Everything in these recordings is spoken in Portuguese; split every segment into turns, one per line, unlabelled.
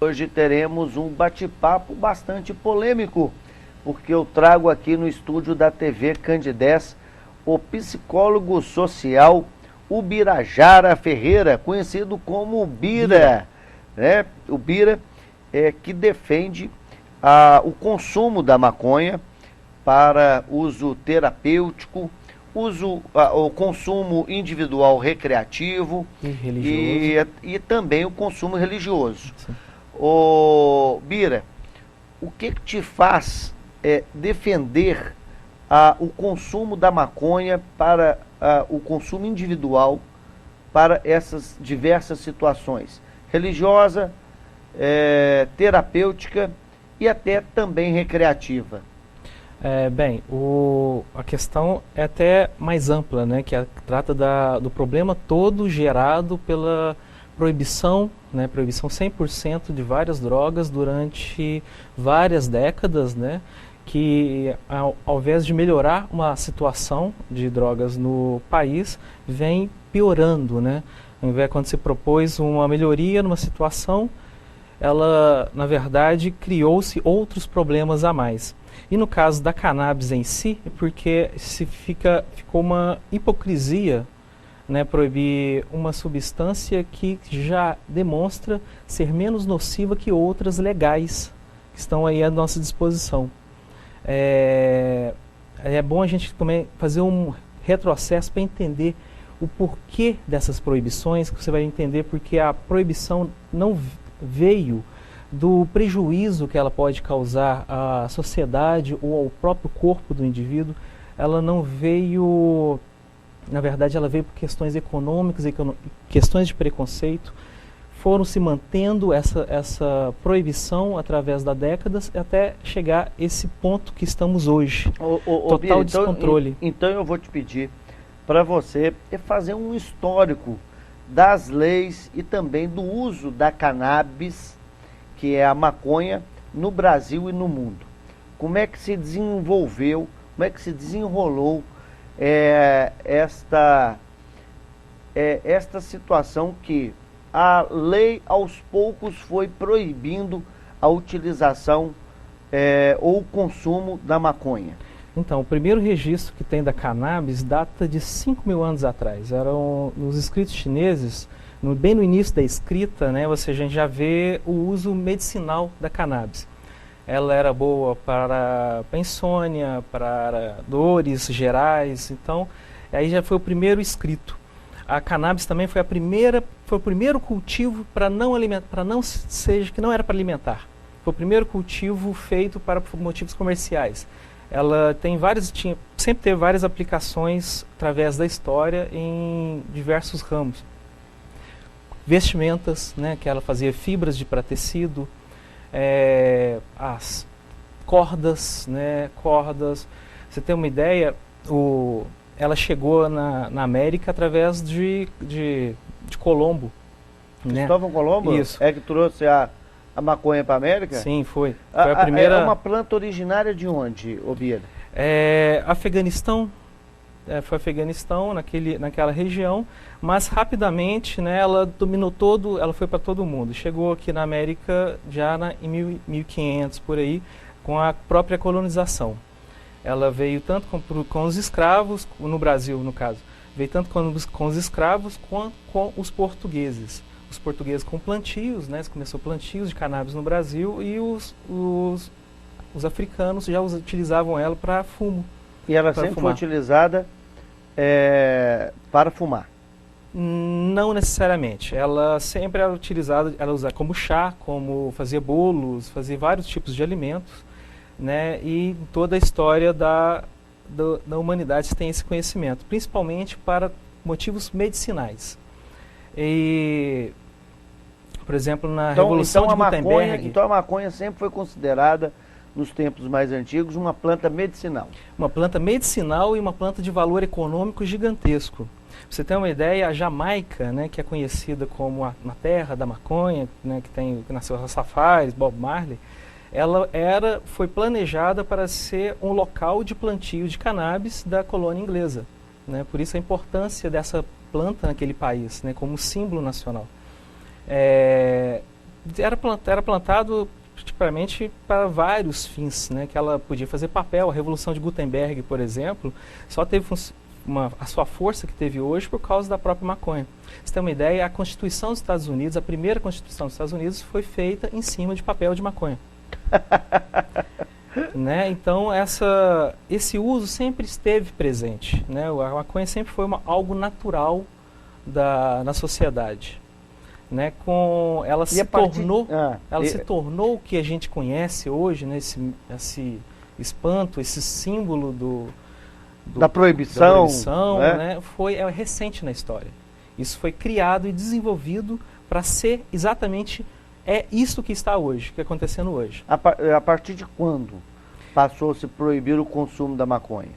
Hoje teremos um bate-papo bastante polêmico, porque eu trago aqui no estúdio da TV Candidez o psicólogo social Ubirajara Ferreira, conhecido como Bira, né? O Bira que defende o consumo da maconha para uso terapêutico, o consumo individual recreativo
e religioso.
E também o consumo religioso. Sim. Ô, Bira, o que te faz defender o consumo da maconha para o consumo individual para essas diversas situações? Religiosa, terapêutica e até também recreativa.
A questão é até mais ampla, né, que trata do problema todo gerado pela proibição, né, proibição 100% de várias drogas durante várias décadas, né, que ao invés de melhorar uma situação de drogas no país, vem piorando, né? Ao invés, quando se propôs uma melhoria numa situação, ela, na verdade, criou-se outros problemas a mais. E no caso da cannabis em si, é porque ficou uma hipocrisia, né, proibir uma substância que já demonstra ser menos nociva que outras legais que estão aí à nossa disposição. É bom a gente também fazer um retrocesso para entender o porquê dessas proibições, que você vai entender porque a proibição não veio do prejuízo que ela pode causar à sociedade ou ao próprio corpo do indivíduo. Ela não veio... Na verdade, ela veio por questões econômicas, questões de preconceito. Foram se mantendo essa proibição através das décadas até chegar a esse ponto que estamos hoje. Total
Bira,
descontrole.
Então eu vou te pedir para você fazer um histórico das leis e também do uso da cannabis, que é a maconha, no Brasil e no mundo. Como é que se desenvolveu, como é que se desenrolou esta situação que a lei aos poucos foi proibindo a utilização ou o consumo da maconha?
Então, o primeiro registro que tem da cannabis data de 5.000 anos atrás. Eram nos escritos chineses, bem no início da escrita, né, a gente já vê o uso medicinal da cannabis. Ela era boa para insônia, para dores gerais, então aí já foi o primeiro escrito. A cannabis também foi o primeiro cultivo para não alimentar, que não era para alimentar. Foi o primeiro cultivo feito para motivos comerciais. Ela sempre teve várias aplicações através da história em diversos ramos. Vestimentas, né, que ela fazia fibras para tecido. As cordas, né, você tem uma ideia, ela chegou na América através de Colombo, né?
Cristóvão Colombo?
Isso.
É que trouxe a maconha para a América?
Sim, foi a primeira.
É uma planta originária de onde, Bira?
Afeganistão. Foi Afeganistão, naquela região, mas rapidamente, né, ela dominou ela foi para todo mundo. Chegou aqui na América já em 1500, por aí, com a própria colonização. Ela veio tanto com os escravos, no Brasil, no caso, veio tanto com os escravos quanto com os portugueses. Os portugueses com plantios, né, começou plantios de cannabis no Brasil, e os africanos já utilizavam ela para fumo.
E ela sempre foi utilizada para fumar?
Não necessariamente. Ela sempre era utilizada, ela usava como chá, como fazia bolos, fazia vários tipos de alimentos, né? E toda a história da humanidade tem esse conhecimento, principalmente para motivos medicinais. E, por exemplo, na Revolução de Gutenberg...
Então a maconha sempre foi considerada, nos tempos mais antigos, uma planta medicinal.
Uma planta medicinal e uma planta de valor econômico gigantesco. Pra você ter uma ideia, a Jamaica, né, que é conhecida como a terra da maconha, né, que nasceu Rastafari, Bob Marley, ela foi planejada para ser um local de plantio de cannabis da colônia inglesa, né? Por isso a importância dessa planta naquele país, né, como símbolo nacional. Era plantado tipicamente para vários fins, né? Que ela podia fazer papel. A Revolução de Gutenberg, por exemplo, só teve a sua força que teve hoje por causa da própria maconha. Você tem uma ideia, a Constituição dos Estados Unidos, a primeira Constituição dos Estados Unidos foi feita em cima de papel de maconha. Né? Então esse uso sempre esteve presente, né? A maconha sempre foi algo natural na sociedade, né? Ela se tornou o que a gente conhece hoje, né? Esse espanto, esse símbolo
da proibição,
né? É recente na história. Isso foi criado e desenvolvido para ser exatamente isso que está hoje, que está acontecendo hoje.
A partir de quando passou a se proibir o consumo da maconha?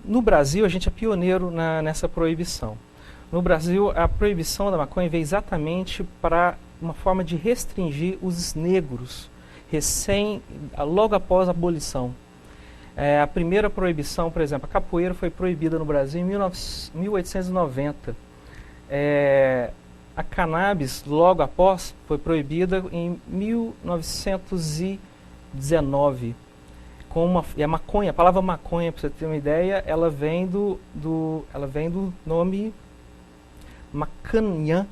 No Brasil, a gente é pioneiro nessa proibição. No Brasil, a proibição da maconha veio exatamente para uma forma de restringir os negros, logo após a abolição. A primeira proibição, por exemplo, a capoeira foi proibida no Brasil em 1890. A cannabis, logo após, foi proibida em 1919. E a maconha, a palavra maconha, para você ter uma ideia, ela vem do nome macanhã,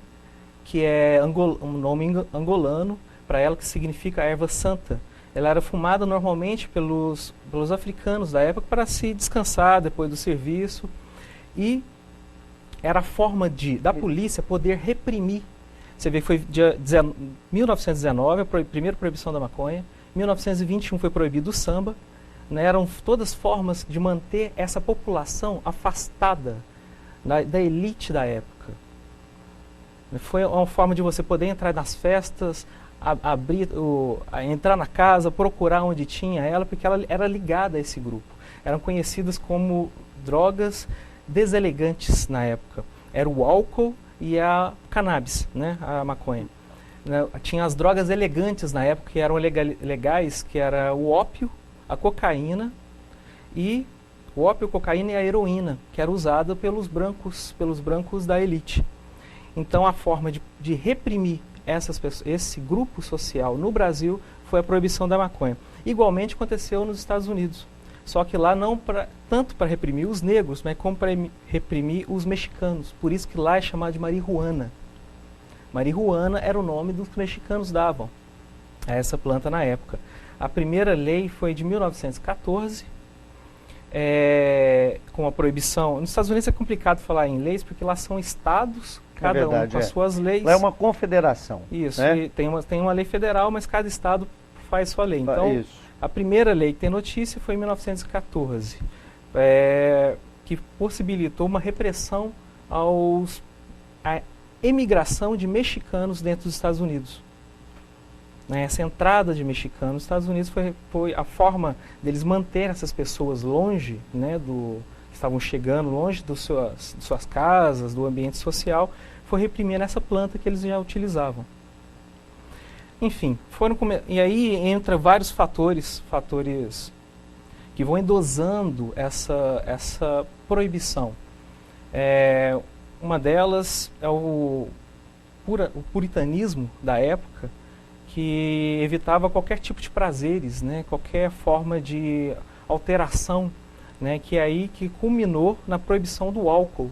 que é um nome angolano para ela, que significa erva santa. Ela era fumada normalmente pelos africanos da época para se descansar depois do serviço, e era a forma da polícia poder reprimir. Você vê que foi 1919 a primeira proibição da maconha, 1921 foi proibido o samba, né? Eram todas formas de manter essa população afastada da elite da época. Foi uma forma de você poder entrar nas festas, entrar na casa, procurar onde tinha ela, porque ela era ligada a esse grupo. Eram conhecidas como drogas deselegantes na época. Era o álcool e a cannabis, né, a maconha. Tinha as drogas elegantes na época, que eram legais, que era o ópio, a cocaína, e a heroína, que era usada pelos brancos da elite. Então a forma de reprimir esse grupo social no Brasil foi a proibição da maconha. Igualmente aconteceu nos Estados Unidos. Só que lá não tanto para reprimir os negros, mas como para reprimir os mexicanos. Por isso que lá é chamado de marihuana. Marihuana era o nome dos que os mexicanos davam a essa planta na época. A primeira lei foi de 1914, com a proibição. Nos Estados Unidos é complicado falar em leis, porque lá são estados, cada um com as suas leis.
Lá é uma confederação.
Isso,
né?
E tem uma lei federal, mas cada estado faz sua lei. Então,
isso.
A primeira lei que tem notícia foi em 1914, que possibilitou uma repressão à emigração de mexicanos dentro dos Estados Unidos. Essa entrada de mexicanos nos Estados Unidos foi a forma deles manter essas pessoas longe, né, que estavam chegando, longe de suas casas, do ambiente social, foi reprimir essa planta que eles já utilizavam. Enfim, e aí entra vários fatores que vão endosando essa proibição. Uma delas é o puritanismo da época, que evitava qualquer tipo de prazeres, né, qualquer forma de alteração, né, que é aí que culminou na proibição do álcool.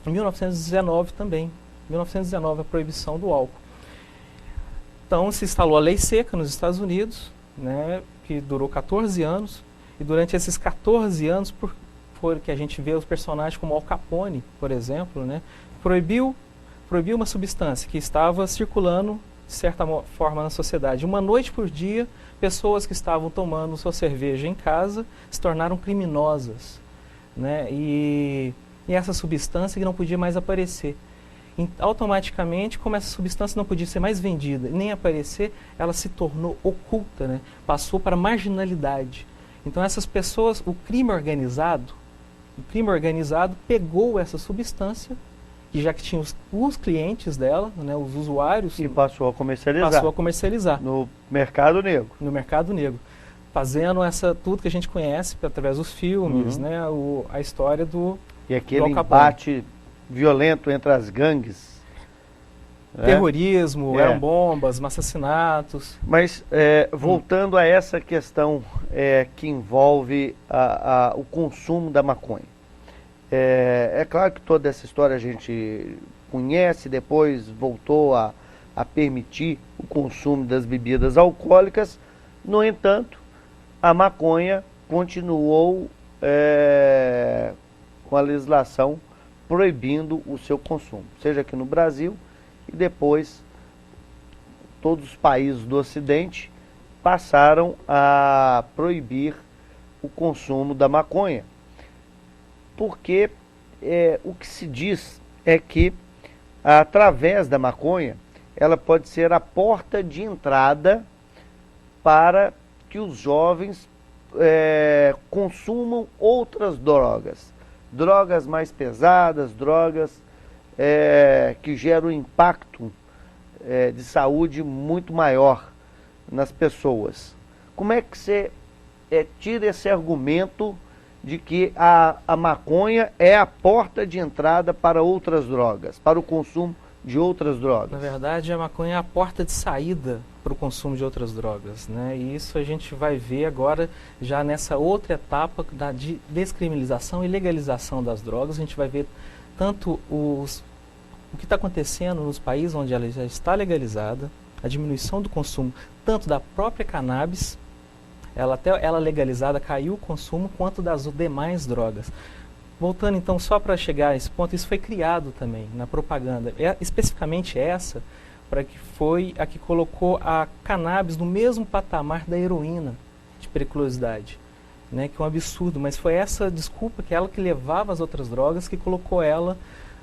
Em 1919 também, 1919 a proibição do álcool. Então se instalou a lei seca nos Estados Unidos, né, que durou 14 anos, e durante esses 14 anos, por que a gente vê os personagens como Al Capone, por exemplo, né, proibiu uma substância que estava circulando de certa forma na sociedade. Uma noite por dia, pessoas que estavam tomando sua cerveja em casa se tornaram criminosas, né, e essa substância que não podia mais aparecer. Automaticamente, como essa substância não podia ser mais vendida nem aparecer, ela se tornou oculta, né? Passou para a marginalidade. Então essas pessoas, o crime organizado pegou essa substância, e já que tinha os clientes dela, né, os usuários,
e passou a comercializar. No mercado negro.
No mercado negro. Fazendo tudo que a gente conhece através dos filmes, né, a história do
E aquele embate violento entre as gangues.
Terrorismo, eram bombas, assassinatos.
Mas voltando a essa questão que envolve o consumo da maconha. É claro que toda essa história a gente conhece, depois voltou a permitir o consumo das bebidas alcoólicas. No entanto, a maconha continuou com a legislação proibindo o seu consumo, seja aqui no Brasil e depois todos os países do Ocidente passaram a proibir o consumo da maconha. Porque o que se diz é que, através da maconha, ela pode ser a porta de entrada para que os jovens consumam outras drogas. Drogas mais pesadas, drogas que geram um impacto de saúde muito maior nas pessoas. Como é que você tira esse argumento de que a maconha é a porta de entrada para outras drogas, para o consumo de outras drogas?
Na verdade, a maconha é a porta de saída para o consumo de outras drogas, né? E isso a gente vai ver agora, já nessa outra etapa de descriminalização e legalização das drogas. A gente vai ver tanto o que está acontecendo nos países onde ela já está legalizada, a diminuição do consumo tanto da própria cannabis, ela legalizada caiu o consumo, quanto das demais drogas. Voltando então, só para chegar a esse ponto, isso foi criado também na propaganda, especificamente essa, para que foi a que colocou a cannabis no mesmo patamar da heroína de periculosidade, né, que é um absurdo, mas foi essa desculpa que ela que levava as outras drogas que colocou ela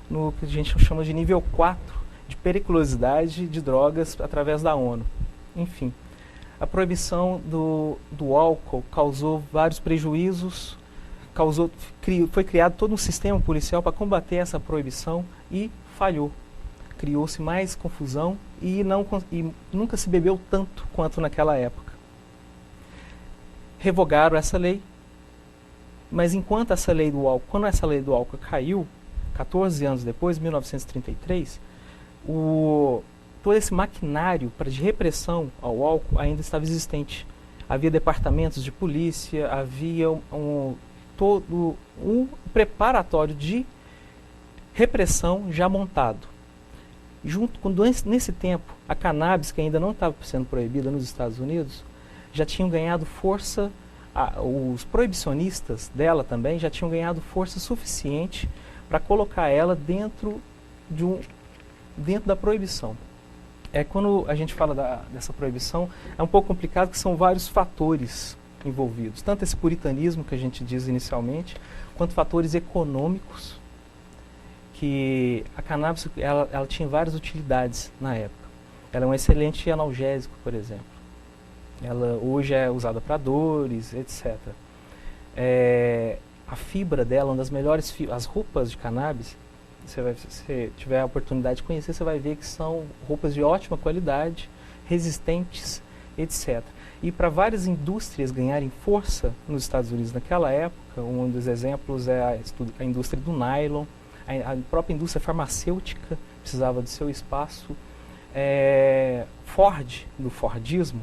no que a gente chama de nível 4 de periculosidade de drogas através da ONU. Enfim, a proibição do álcool causou vários prejuízos, foi criado todo um sistema policial para combater essa proibição e falhou. Criou-se mais confusão e nunca se bebeu tanto quanto naquela época. Revogaram essa lei, mas quando essa lei do álcool caiu, 14 anos depois, 1933, todo esse maquinário de repressão ao álcool ainda estava existente. Havia departamentos de polícia, havia todo um preparatório de repressão já montado. Nesse tempo, a cannabis, que ainda não estava sendo proibida nos Estados Unidos, já tinham ganhado força, os proibicionistas dela também já tinham ganhado força suficiente para colocar ela dentro da proibição. Quando a gente fala dessa proibição, é um pouco complicado, porque são vários fatores envolvidos. Tanto esse puritanismo que a gente diz inicialmente, quanto fatores econômicos, que a cannabis ela tinha várias utilidades na época. Ela é um excelente analgésico, por exemplo. Ela hoje é usada para dores, etc. A fibra dela, uma das melhores as roupas de cannabis, se você tiver a oportunidade de conhecer, você vai ver que são roupas de ótima qualidade, resistentes, etc. E para várias indústrias ganharem força nos Estados Unidos naquela época, um dos exemplos é a indústria do nylon, a própria indústria farmacêutica precisava do seu espaço, do Fordismo,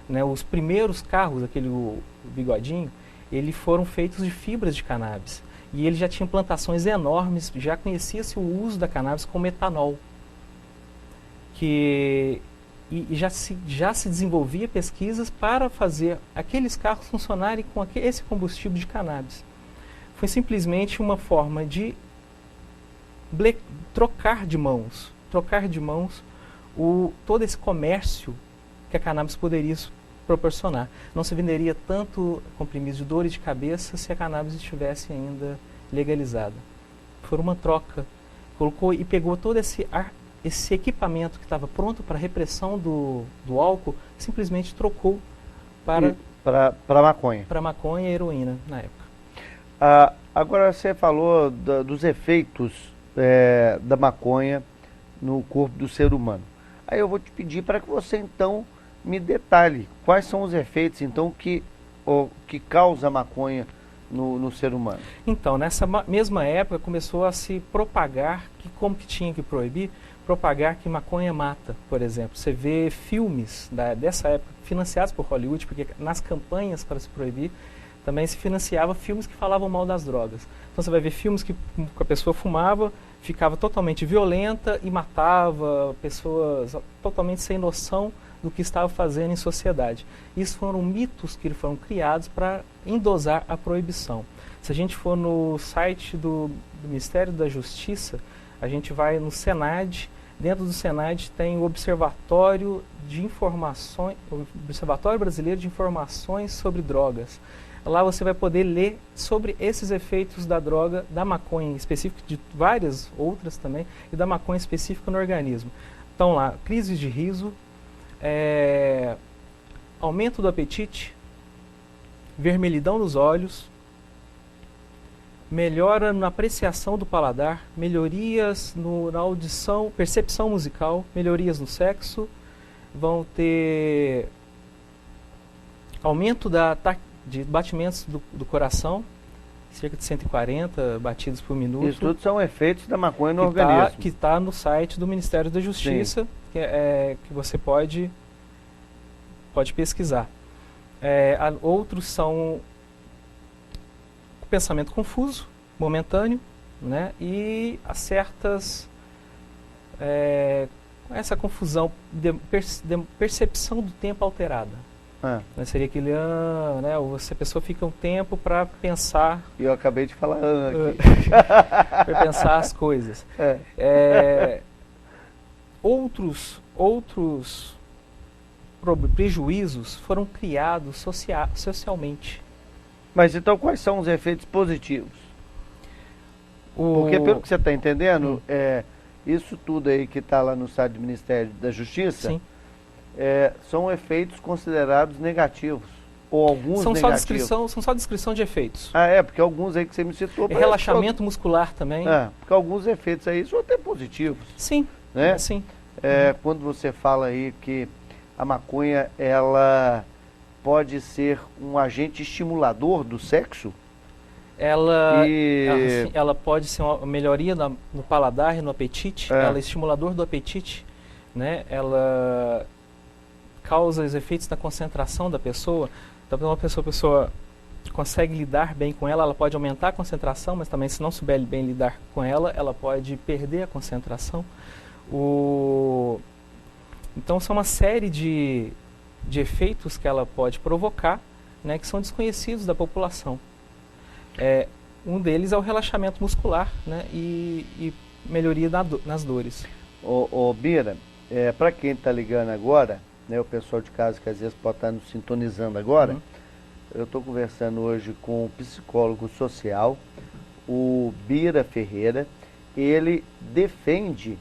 né, os primeiros carros, o bigodinho, eles foram feitos de fibras de cannabis. E ele já tinha plantações enormes, já conhecia-se o uso da cannabis como etanol. E já se desenvolvia pesquisas para fazer aqueles carros funcionarem com esse combustível de cannabis. Foi simplesmente uma forma de trocar de mãos todo esse comércio que a cannabis poderia proporcionar. Não se venderia tanto comprimidos de dores de cabeça se a cannabis estivesse ainda legalizada. Foi uma troca. Colocou e pegou todo esse equipamento que estava pronto para a repressão do álcool, simplesmente trocou para
maconha.
Para maconha e heroína na época.
Agora você falou dos efeitos da maconha no corpo do ser humano. Aí eu vou te pedir para que você então me detalhe quais são os efeitos então que causa a maconha no ser humano.
Então, nessa mesma época começou a se propagar que como que tinha que proibir, propagar que maconha mata, por exemplo. Você vê filmes dessa época financiados por Hollywood, porque nas campanhas para se proibir também se financiava filmes que falavam mal das drogas. Então você vai ver filmes que a pessoa fumava, ficava totalmente violenta e matava pessoas totalmente sem noção do que estava fazendo em sociedade. Isso foram mitos que foram criados para endosar a proibição. Se a gente for no site do Ministério da Justiça, a gente vai no Senad. Dentro do Senad tem o Observatório de Informações, o Observatório Brasileiro de Informações sobre Drogas. Lá você vai poder ler sobre esses efeitos da droga, da maconha em específico, de várias outras também, e da maconha específica no organismo. Então lá, crises de riso, aumento do apetite, vermelhidão nos olhos, melhora na apreciação do paladar, melhorias na audição, percepção musical, melhorias no sexo, vão ter aumento de batimentos do coração, cerca de 140 batidos por minuto.
Isso tudo são efeitos da maconha no organismo.
Que está no site do Ministério da Justiça, que você pode pesquisar. Outros são pensamento confuso, momentâneo, né? E há certas essa confusão de percepção do tempo alterada. Seria aquele né? Ou a pessoa fica um tempo para pensar.
E eu acabei de falar aqui.
Para pensar as coisas. Outros prejuízos foram criados socialmente.
Mas então quais são os efeitos positivos? Porque pelo que você está entendendo, isso tudo aí que está lá no site do Ministério da Justiça,
sim,
são efeitos considerados negativos. Ou alguns negativos.
São só descrição de efeitos.
Porque alguns aí que você me citou...
relaxamento muscular também.
Porque alguns efeitos aí são até positivos.
Sim,
né?
Sim.
Quando você fala aí que a maconha, ela pode ser um agente estimulador do sexo?
Ela pode ser uma melhoria no paladar e no apetite. Ela é estimulador do apetite, né? Ela causa os efeitos na concentração da pessoa. Então, uma pessoa consegue lidar bem com ela, ela pode aumentar a concentração, mas também se não souber bem lidar com ela, ela pode perder a concentração. Então são uma série de efeitos que ela pode provocar, né, que são desconhecidos da população. Um deles é o relaxamento muscular, né, e melhoria nas dores.
Bira, para quem está ligando agora, né, o pessoal de casa que às vezes pode estar nos sintonizando agora, eu estou conversando hoje com um psicólogo social, o Bira Ferreira. Ele defende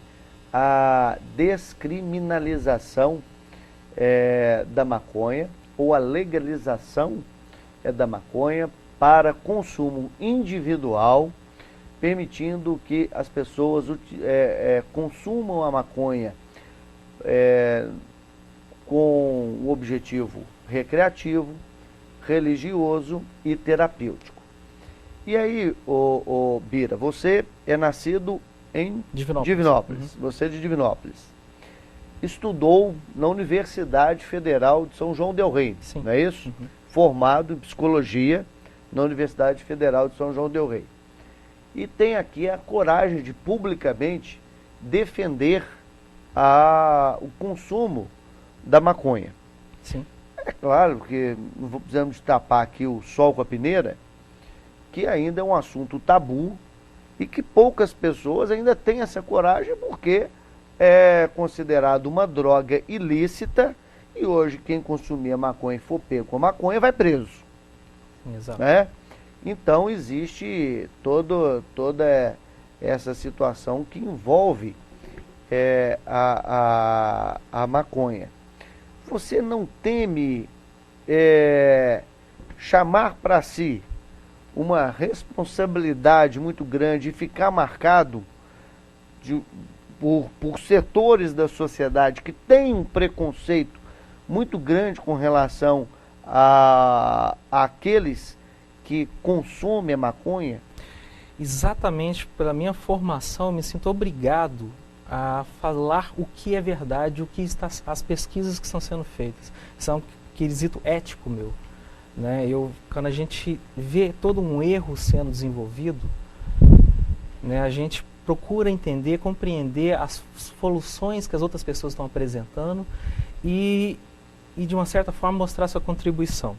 a descriminalização da maconha, ou a legalização da maconha para consumo individual, permitindo que as pessoas consumam a maconha com o objetivo recreativo, religioso e terapêutico. E aí, Bira, você é nascido em Divinópolis. Você é de Divinópolis. Estudou na Universidade Federal de São João del Rei,
sim,
não é isso? Formado em psicologia na Universidade Federal de São João del Rei. E tem aqui a coragem de publicamente defender o consumo da maconha.
Sim.
É claro que não precisamos tapar aqui o sol com a peneira, que ainda é um assunto tabu e que poucas pessoas ainda têm essa coragem, porque é considerado uma droga ilícita e hoje quem consumir maconha e for pego com maconha vai preso.
Exato.
Né? Então existe toda essa situação que envolve a maconha. Você não teme chamar para si uma responsabilidade muito grande e ficar marcado por setores da sociedade que têm um preconceito muito grande com relação àqueles que consomem a maconha?
Exatamente pela minha formação, eu me sinto obrigado a falar o que é verdade, o que está, as pesquisas que estão sendo feitas. Isso é um quesito ético meu. Né? Quando a gente vê todo um erro sendo desenvolvido, né, a gente procura entender, compreender as soluções que as outras pessoas estão apresentando e de uma certa forma mostrar sua contribuição.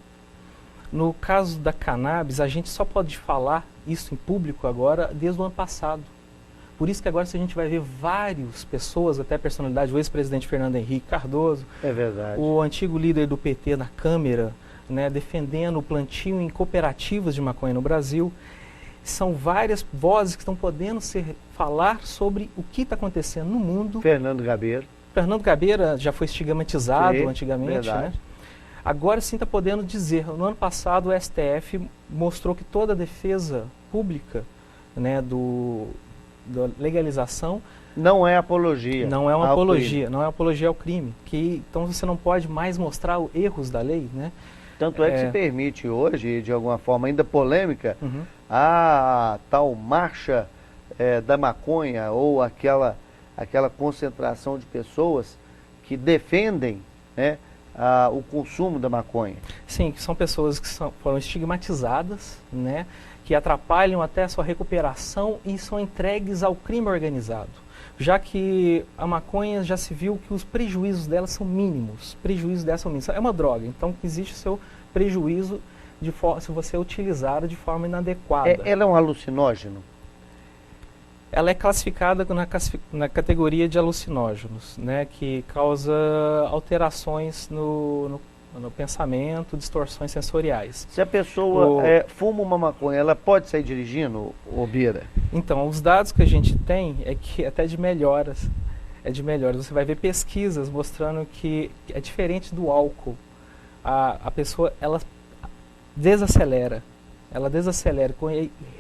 No caso da cannabis, a gente só pode falar isso em público agora desde o ano passado. Por isso que agora a gente vai ver várias pessoas, até personalidade, o ex-presidente Fernando Henrique Cardoso,
É verdade.
o antigo líder do PT na Câmara, né, defendendo o plantio em cooperativas de maconha no Brasil. São várias vozes que estão podendo falar sobre o que está acontecendo no mundo.
Fernando Gabeira.
Fernando Gabeira já foi estigmatizado
Sim,
antigamente,
verdade.
né? Agora sim está podendo dizer. No ano passado o STF mostrou que toda a defesa pública, né, da legalização
Não é apologia.
não é uma
ao
apologia,
crime.
não é apologia ao crime. Então você não pode mais mostrar os erros da lei, né?
Tanto é que se permite hoje, de alguma forma ainda polêmica,
Uhum.
a tal marcha da maconha ou aquela concentração de pessoas que defendem, né, o consumo da maconha.
Sim, que são pessoas que foram estigmatizadas, né, que atrapalham até a sua recuperação e são entregues ao crime organizado. Já que a maconha já se viu que os prejuízos dela são mínimos. Prejuízos dela são mínimos. É uma droga, então existe o seu prejuízo se você utilizar de forma inadequada.
Ela é um alucinógeno?
Ela é classificada na categoria de alucinógenos, né, que causa alterações no pensamento, distorções sensoriais.
Se a pessoa fuma uma maconha, ela pode sair dirigindo, ô Bira?
Então, os dados que a gente tem é que até de melhoras. Você vai ver pesquisas mostrando que é diferente do álcool. A pessoa, ela desacelera.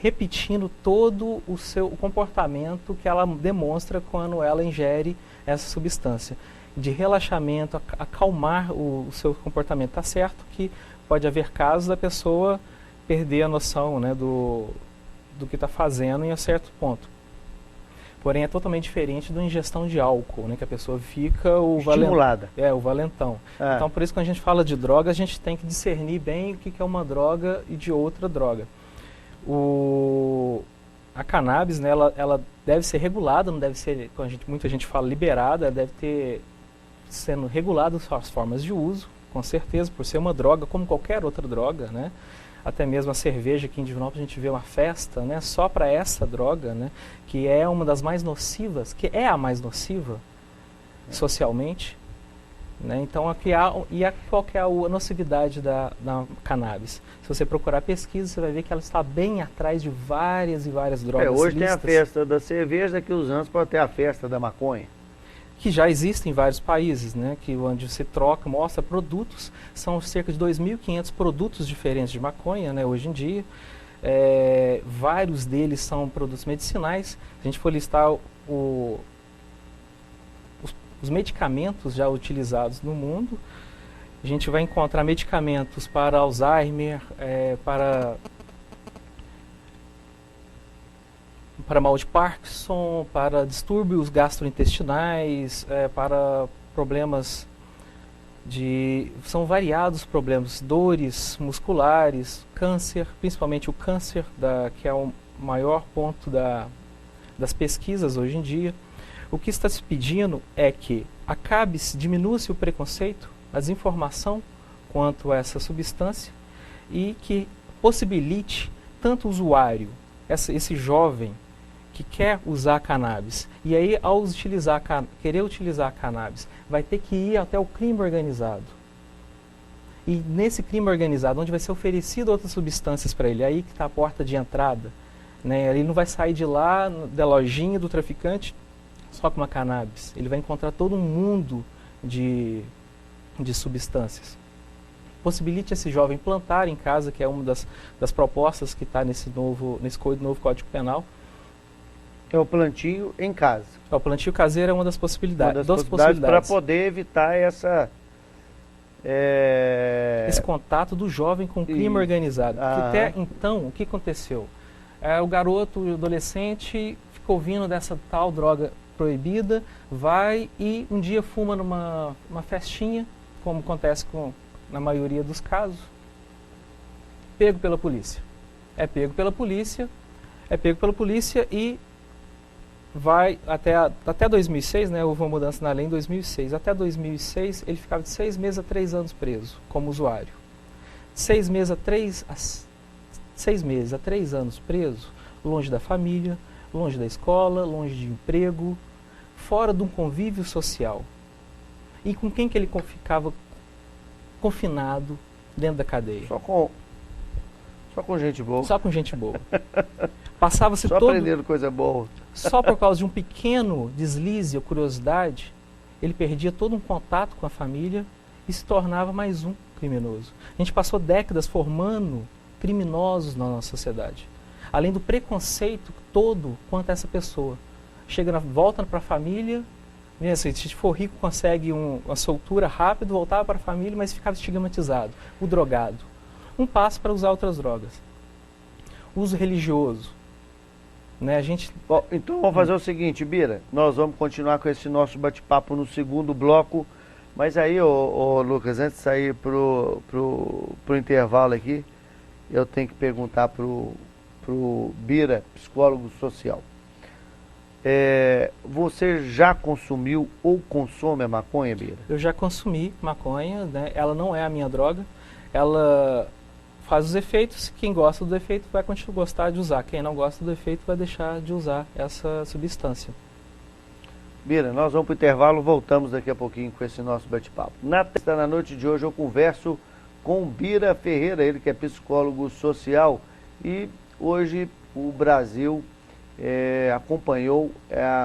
Repetindo todo o comportamento que ela demonstra quando ela ingere essa substância. De relaxamento, acalmar o seu comportamento. Está certo que pode haver casos da pessoa perder a noção, né, do que está fazendo em um certo ponto. Porém, é totalmente diferente da ingestão de álcool, né, que a pessoa fica
estimulada.
O valentão.
Ah.
Então, por isso que quando a gente fala de droga, a gente tem que discernir bem o que é uma droga e de outra droga. A cannabis, né, ela deve ser regulada, não deve ser, muita gente fala liberada, deve ter sendo regulada as formas de uso, com certeza, por ser uma droga, como qualquer outra droga, né? Até mesmo a cerveja aqui em Divinópolis, a gente vê uma festa, né, só para essa droga, né, que é uma das mais nocivas, que é a mais nociva socialmente. Né? Então, qual que é a nocividade da cannabis? Se você procurar pesquisa, você vai ver que ela está bem atrás de várias e várias drogas
hoje
listas,
tem a festa da cerveja, daqui uns anos pode ter a festa da maconha.
que já existem em vários países, né? Onde você troca, mostra produtos, são cerca de 2.500 produtos diferentes de maconha, né, hoje em dia. Vários deles são produtos medicinais. Se a gente for listar os medicamentos já utilizados no mundo, a gente vai encontrar medicamentos para Alzheimer, para mal de Parkinson, para distúrbios gastrointestinais, para problemas são variados problemas, dores musculares, câncer, principalmente o câncer, que é o maior ponto das pesquisas hoje em dia. O que está se pedindo é que diminua-se o preconceito, a desinformação quanto a essa substância e que possibilite tanto o usuário, esse jovem que quer usar cannabis, e aí ao querer utilizar a cannabis, vai ter que ir até o crime organizado. E nesse crime organizado, onde vai ser oferecido outras substâncias para ele, aí que está a porta de entrada, né? Ele não vai sair de lá, da lojinha do traficante, só com uma cannabis. Ele vai encontrar todo um mundo de substâncias. Possibilite esse jovem plantar em casa, que é uma das propostas que está nesse novo Código Penal.
É o plantio em casa.
O plantio caseiro é uma das possibilidades.
Para poder evitar esse
contato do jovem com o crime organizado. Porque até então, o que aconteceu? O garoto, o adolescente, ficou ouvindo dessa tal droga proibida, vai e um dia fuma numa festinha, como acontece na maioria dos casos, pego pela polícia. É pego pela polícia e vai até 2006, né, houve uma mudança na lei em 2006. Até 2006 ele ficava de 6 meses a 3 anos preso como usuário. 6 meses a 3 anos preso, longe da família, longe da escola, longe de emprego, fora de um convívio social. E com quem que ele ficava confinado dentro da cadeia?
Só com gente boa.
Só com gente boa. Passava-se
Só
todo...
aprendendo coisa boa.
Só por causa de um pequeno deslize ou curiosidade, ele perdia todo um contato com a família e se tornava mais um criminoso. A gente passou décadas formando criminosos na nossa sociedade. Além do preconceito todo quanto a essa pessoa. Volta para a família, assim, se for rico consegue uma soltura rápida, voltava para a família, mas ficava estigmatizado. O drogado. Um passo para usar outras drogas. Uso religioso. Né,
Bom, então vamos fazer o seguinte, Bira, nós vamos continuar com esse nosso bate-papo no segundo bloco, mas aí, Lucas, antes de sair pro intervalo aqui, eu tenho que perguntar pro Bira, psicólogo social. Você já consumiu ou consome a maconha, Bira?
Eu já consumi maconha, né? Ela não é a minha droga, ela faz os efeitos, quem gosta do efeito vai continuar a gostar de usar, quem não gosta do efeito vai deixar de usar essa substância.
Bira, nós vamos para o intervalo, voltamos daqui a pouquinho com esse nosso bate-papo. Na noite de hoje eu converso com o Bira Ferreira, ele que é psicólogo social, e hoje o Brasil acompanhou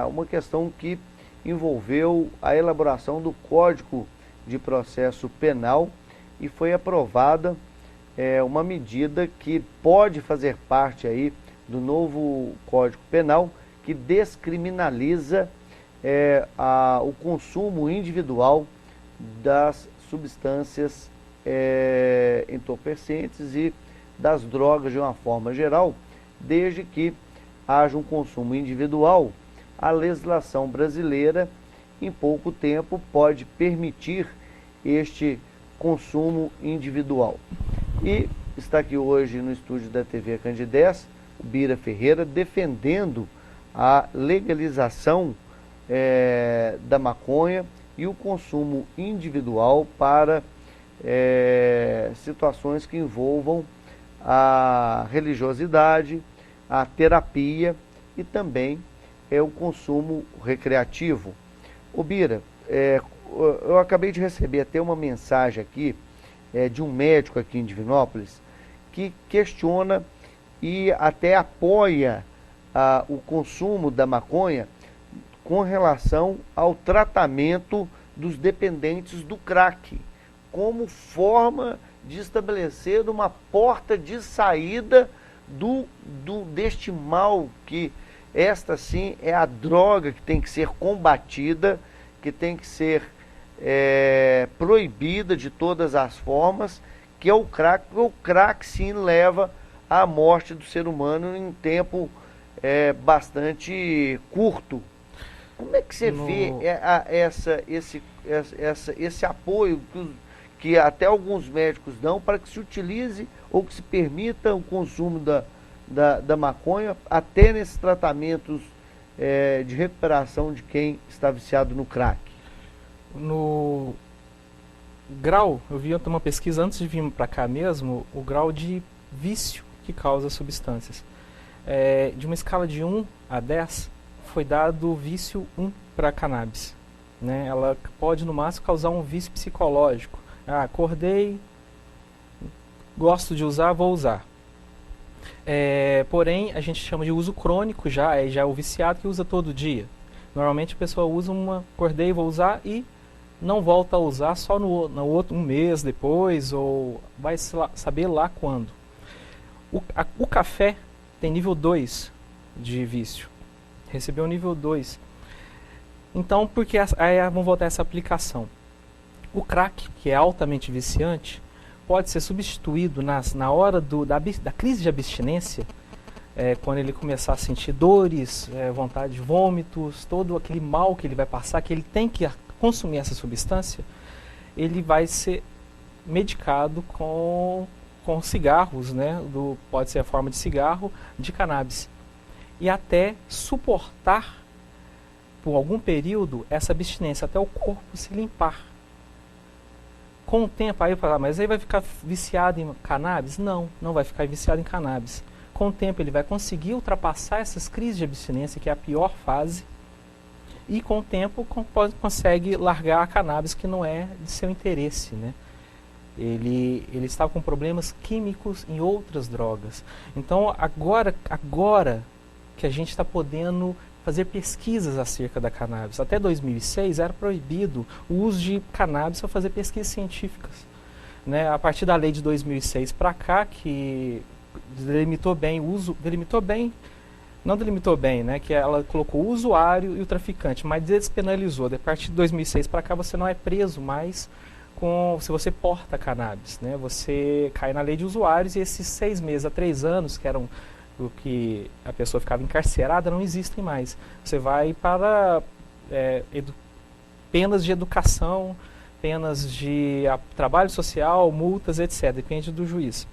uma questão que envolveu a elaboração do Código de Processo Penal e foi aprovada uma medida que pode fazer parte aí do novo Código Penal, que descriminaliza o consumo individual das substâncias entorpecentes e das drogas de uma forma geral, desde que haja um consumo individual. A legislação brasileira, em pouco tempo, pode permitir este consumo individual. E está aqui hoje no estúdio da TV Candidez, o Bira Ferreira, defendendo a legalização da maconha e o consumo individual para situações que envolvam a religiosidade, a terapia e também o consumo recreativo. Ô Bira, eu acabei de receber até uma mensagem aqui de um médico aqui em Divinópolis que questiona e até apoia o consumo da maconha com relação ao tratamento dos dependentes do crack, como forma de estabelecer uma porta de saída deste mal, que esta sim é a droga que tem que ser combatida, que tem que ser proibida de todas as formas, que é o crack, porque o crack sim leva à morte do ser humano em tempo bastante curto. Como é que você vê esse apoio que até alguns médicos dão para que se utilize ou que se permita o consumo da maconha até nesses tratamentos de recuperação de quem está viciado no crack?
No grau, eu vi uma pesquisa antes de vir para cá mesmo, o grau de vício que causa substâncias. De uma escala de 1 a 10, foi dado vício 1 para a cannabis. Né? Ela pode, no máximo, causar um vício psicológico. Acordei, gosto de usar, vou usar. Porém, a gente chama de uso crônico já é o viciado que usa todo dia. Normalmente a pessoa usa acordei, vou usar e não volta a usar só no outro, um mês depois, ou vai saber lá quando. O café tem nível 2 de vício. Recebeu nível 2. Então, porque vamos voltar a essa aplicação. O crack, que é altamente viciante, pode ser substituído na hora da crise de abstinência quando ele começar a sentir dores, vontade de vômitos, todo aquele mal que ele vai passar, que ele tem que consumir essa substância, ele vai ser medicado com cigarros, né? Pode ser a forma de cigarro de cannabis. E até suportar, por algum período, essa abstinência, até o corpo se limpar. Com o tempo, aí eu falo, mas aí vai ficar viciado em cannabis? Não, não vai ficar viciado em cannabis. Com o tempo ele vai conseguir ultrapassar essas crises de abstinência, que é a pior fase, e com o tempo consegue largar a cannabis, que não é de seu interesse, né? Ele estava com problemas químicos em outras drogas. Então agora que a gente está podendo fazer pesquisas acerca da cannabis. Até 2006 era proibido o uso de cannabis para fazer pesquisas científicas, né? A partir da lei de 2006 para cá, que delimitou bem o uso, não delimitou bem, né? Que ela colocou o usuário e o traficante, mas despenalizou. A partir de 2006 para cá você não é preso mais se você porta cannabis, né? Você cai na lei de usuários, e esses 6 meses a 3 anos, que eram o que a pessoa ficava encarcerada, não existem mais. Você vai para penas de educação, penas de trabalho social, multas, etc. Depende do juiz.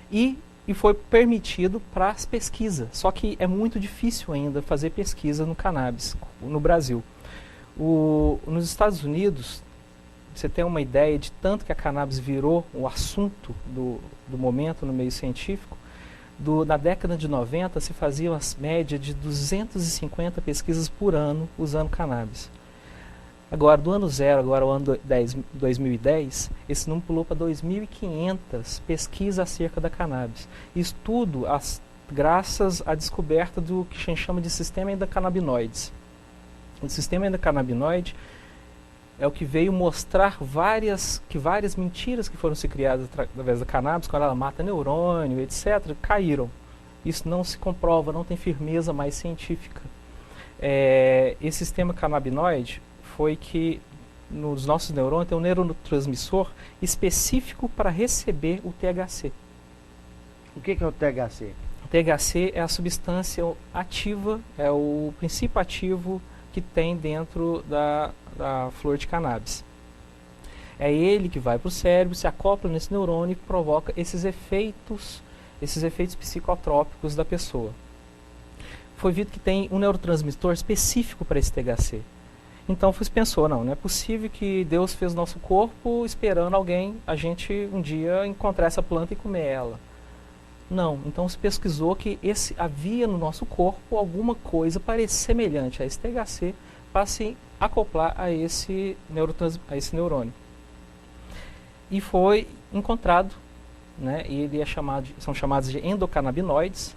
E foi permitido para as pesquisas. Só que é muito difícil ainda fazer pesquisa no cannabis no Brasil. Nos Estados Unidos, você tem uma ideia de tanto que a cannabis virou o assunto do momento no meio científico. Na década de 90 se fazia uma média de 250 pesquisas por ano usando cannabis. Agora, do ano 0, agora o ano 2010, esse número pulou para 2.500 pesquisas acerca da cannabis. Isso tudo graças à descoberta do que a gente chama de sistema endocannabinoides. O sistema endocannabinoide é o que veio mostrar várias mentiras que foram se criadas através da cannabis, quando ela mata neurônio, etc., caíram. Isso não se comprova, não tem firmeza mais científica. Esse sistema cannabinoide foi que nos nossos neurônios tem um neurotransmissor específico para receber o THC.
O que é o THC?
O THC é a substância ativa, é o princípio ativo que tem dentro da flor de cannabis. É ele que vai para o cérebro, se acopla nesse neurônio e provoca esses efeitos psicotrópicos da pessoa. Foi visto que tem um neurotransmissor específico para esse THC. Então se pensou, não é possível que Deus fez nosso corpo esperando a gente um dia encontrar essa planta e comer ela. Não, então se pesquisou que havia no nosso corpo alguma coisa semelhante a esse THC para se acoplar a esse neurônio. E foi encontrado, né, e ele são chamados de endocannabinoides,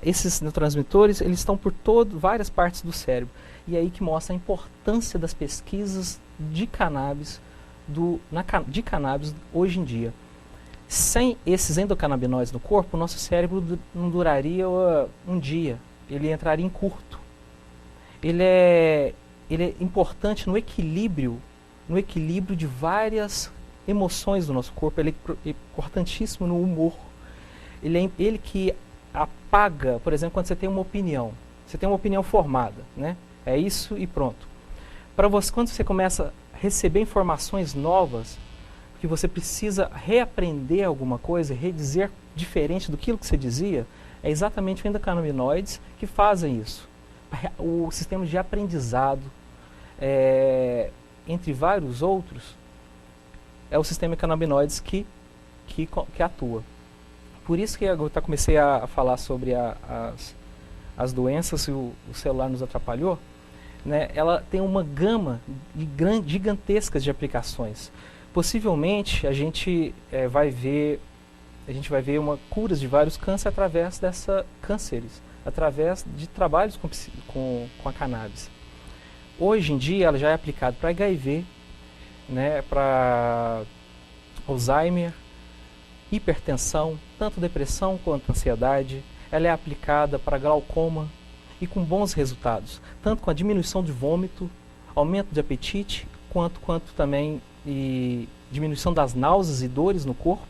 esses neurotransmitores eles estão por várias partes do cérebro. E é aí que mostra a importância das pesquisas de cannabis hoje em dia. Sem esses endocannabinoides no corpo, o nosso cérebro não duraria um dia, ele entraria em curto. Ele é importante no equilíbrio de várias emoções do nosso corpo. Ele é importantíssimo no humor. Ele que apaga, por exemplo, quando você tem uma opinião formada, né? É isso e pronto. Quando você começa a receber informações novas, que você precisa reaprender alguma coisa, redizer diferente do que você dizia, é exatamente os endocannabinoides que fazem isso. O sistema de aprendizado, entre vários outros, é o sistema de cannabinoides que atua. Por isso que eu comecei a falar sobre as doenças, se o celular nos atrapalhou, né? Ela tem uma gama gigantescas de aplicações. Possivelmente a gente vai ver curas de vários cânceres através de trabalhos com a cannabis. Hoje em dia ela já é aplicada para HIV, né, para Alzheimer, hipertensão, tanto depressão quanto ansiedade. Ela é aplicada para glaucoma e com bons resultados, tanto com a diminuição de vômito, aumento de apetite, quanto também diminuição das náuseas e dores no corpo.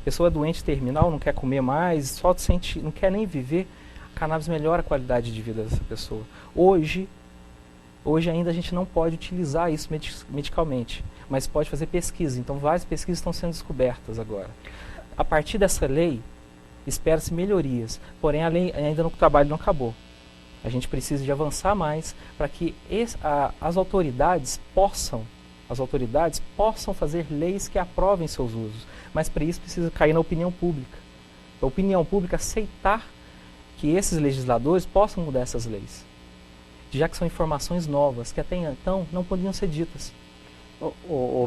pessoa doente terminal, não quer comer mais, só sente, não quer nem viver, a cannabis melhora a qualidade de vida dessa pessoa. Hoje ainda a gente não pode utilizar isso medicalmente, mas pode fazer pesquisa. Então várias pesquisas estão sendo descobertas agora. A partir dessa lei, espera-se melhorias, porém a lei ainda no trabalho não acabou. A gente precisa de avançar mais para que as autoridades possam fazer leis que aprovem seus usos. Mas para isso precisa cair na opinião pública. A opinião pública aceitar que esses legisladores possam mudar essas leis, já que são informações novas que até então não podiam ser ditas.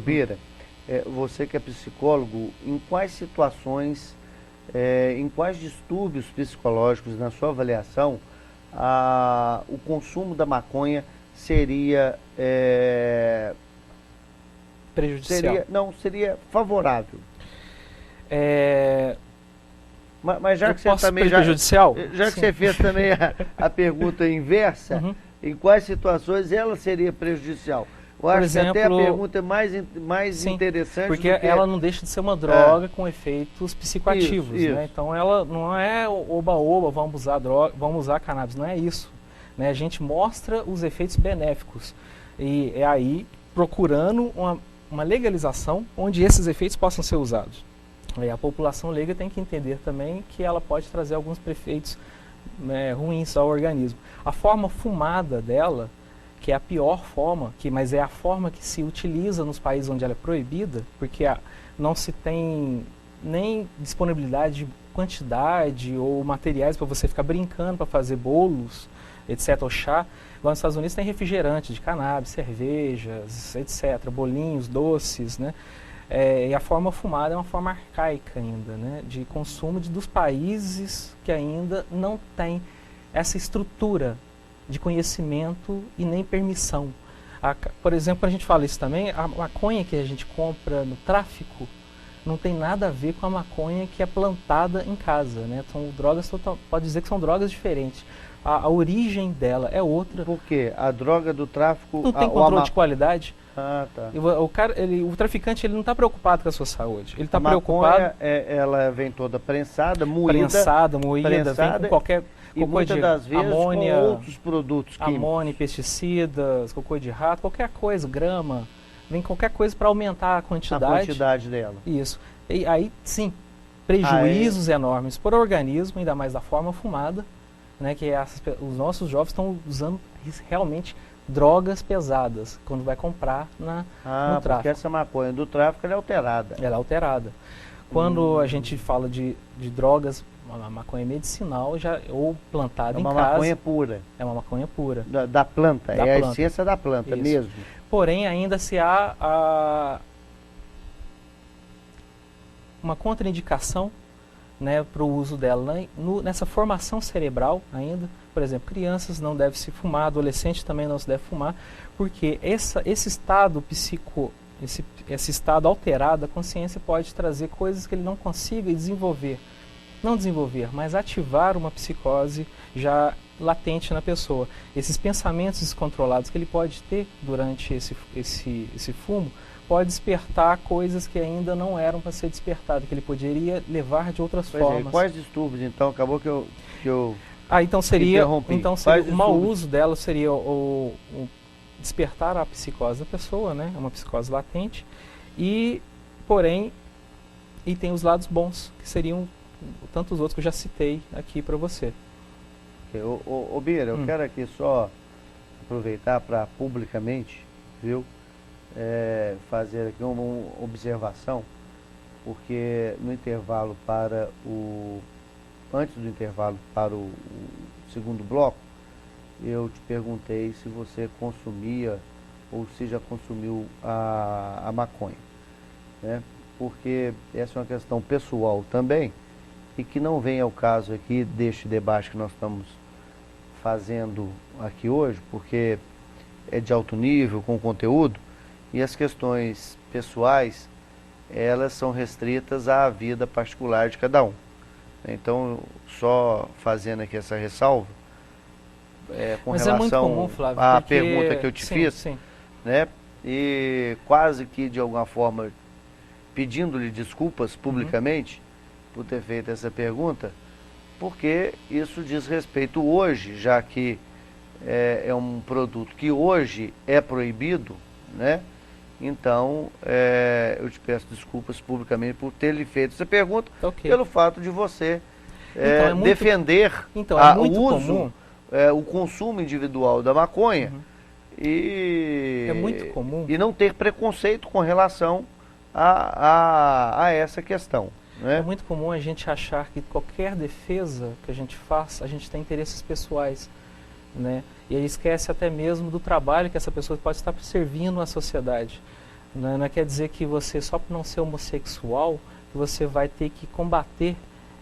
Bira, você que é psicólogo, em quais situações, em quais distúrbios psicológicos, na sua avaliação, o consumo da maconha seria
prejudicial?
Seria favorável. Mas já
Eu
que você
posso
também
prejudicial?
Já que
Sim.
você fez também a pergunta inversa,
Uhum.
em quais situações ela seria prejudicial? Eu acho que até a pergunta é mais
sim,
interessante,
porque
do que
ela não deixa de ser uma droga com efeitos psicoativos,
Isso.
né? Então ela não é oba-oba, vamos usar droga, vamos usar cannabis, não é isso, né? A gente mostra os efeitos benéficos e é aí procurando uma legalização onde esses efeitos possam ser usados. E a população leiga tem que entender também que ela pode trazer alguns efeitos ruins ao organismo. A forma fumada dela, que é a pior forma, mas é a forma que se utiliza nos países onde ela é proibida, porque não se tem nem disponibilidade de quantidade ou materiais para você ficar brincando para fazer bolos, etc., ou chá. Lá nos Estados Unidos tem refrigerante de cannabis, cervejas, etc., bolinhos, doces, né? E a forma fumada é uma forma arcaica ainda, né, de consumo dos países que ainda não tem essa estrutura de conhecimento e nem permissão. Por exemplo, a gente fala isso também, a maconha que a gente compra no tráfico não tem nada a ver com a maconha que é plantada em casa, né? São drogas, pode dizer que são drogas diferentes. A origem dela é outra.
Por quê? A droga do tráfico...
Não tem controle de qualidade.
Tá.
O traficante ele não está preocupado com a sua saúde. Ele está
preocupado.
Maconha,
ela vem toda prensada, moída,
vem com qualquer
e muitas das vezes
amônia,
com outros produtos químicos.
Amônia, pesticidas, cocô de rato, qualquer coisa, grama, vem qualquer coisa para aumentar a quantidade
dela.
Isso. E aí, sim, prejuízos enormes para o organismo, ainda mais da forma fumada, né, que os nossos jovens estão usando realmente drogas pesadas quando vai comprar no tráfico.
Porque essa maconha do tráfico ela é alterada.
Ela é alterada. Quando a gente fala de drogas, uma maconha medicinal ou plantada em casa.
É uma maconha pura.
É uma maconha pura.
Da planta, a essência da planta. Isso. Mesmo.
Porém, ainda se há uma contraindicação, né, para o uso dela nessa formação cerebral ainda. Por exemplo, crianças não devem se fumar, adolescente também não se deve fumar, porque esse estado esse estado alterado da consciência pode trazer coisas que ele não consiga desenvolver. Não desenvolver, mas ativar uma psicose já latente na pessoa. Esses pensamentos descontrolados que ele pode ter durante esse fumo, pode despertar coisas que ainda não eram para ser despertadas, que ele poderia levar de outras formas.
Quais distúrbios, então? Acabou que eu
então seria o mau
distúrbios?
uso dela seria o despertar a psicose da pessoa, né? É uma psicose latente. Porém, tem os lados bons, que seriam tantos outros que eu já citei aqui para você.
Bira, eu quero aqui só aproveitar para publicamente, viu? Fazer aqui uma observação, porque no intervalo antes do intervalo para o segundo bloco, eu te perguntei se você consumia ou se já consumiu a maconha, né? Porque essa é uma questão pessoal também e que não vem ao caso aqui deste debate que nós estamos fazendo aqui hoje, porque é de alto nível, com conteúdo, e as questões pessoais, elas são restritas à vida particular de cada um. Então, só fazendo aqui essa ressalva, com
Mas
relação
é muito comum, Flávio,
à
porque...
pergunta que eu te fiz,
sim.
né? E quase que de alguma forma pedindo-lhe desculpas publicamente, por ter feito essa pergunta, porque isso diz respeito hoje, já que é um produto que hoje é proibido, né? Então, eu te peço desculpas publicamente por ter lhe feito essa pergunta, pelo fato de você defender o uso, o consumo individual da maconha, e,
é muito comum.
E não ter preconceito com relação a essa questão. Né?
É muito comum a gente achar que qualquer defesa que a gente faça, a gente tem interesses pessoais, né? E ele esquece até mesmo do trabalho que essa pessoa pode estar servindo à sociedade. Não quer dizer que você, só por não ser homossexual, que você vai ter que combater